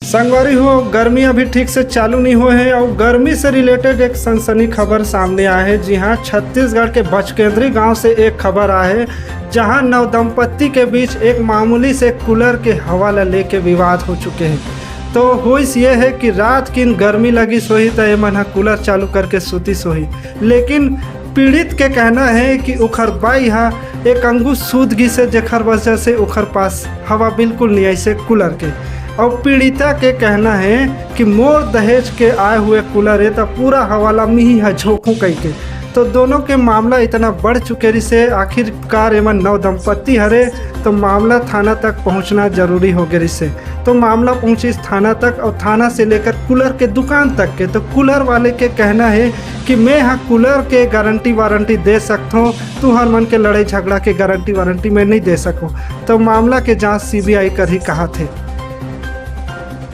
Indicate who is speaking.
Speaker 1: संगवारी हो, गर्मी अभी ठीक से चालू नहीं हुए हैं और गर्मी से रिलेटेड एक सनसनी खबर सामने आया है। जी हाँ, छत्तीसगढ़ के बचकेंद्री गांव से एक खबर आया है जहां नवदंपति के बीच एक मामूली से कूलर के हवाला लेके विवाद हो चुके हैं। तो होइस ये है कि रात की गर्मी लगी सोही तो मन कूलर चालू करके सूती सोही, लेकिन पीड़ित के कहना है कि उखर बाई हा एक अंगूश सूद गी से जेखर वजह से उखर पास हवा बिल्कुल नहीं ऐसे कूलर के। और पीड़िता के कहना है कि मोर दहेज के आए हुए कूलर है तो पूरा हवाला मिही है झोंकू कही के। तो दोनों के मामला इतना बढ़ चुके रिसे आखिरकार एमन नवदंपति हरे तो मामला थाना तक पहुंचना जरूरी हो गया रिसे। तो मामला पहुंची थाना तक और थाना से लेकर कूलर के दुकान तक के। तो कूलर वाले के कहना है कि मैं हाँ कूलर के गारंटी वारंटी दे सकता हूँ, तू हर मन के लड़ाई झगड़ा के गारंटी वारंटी मैं नहीं दे सकूँ। तो मामला के जाँच CBI कर ही कहा थे।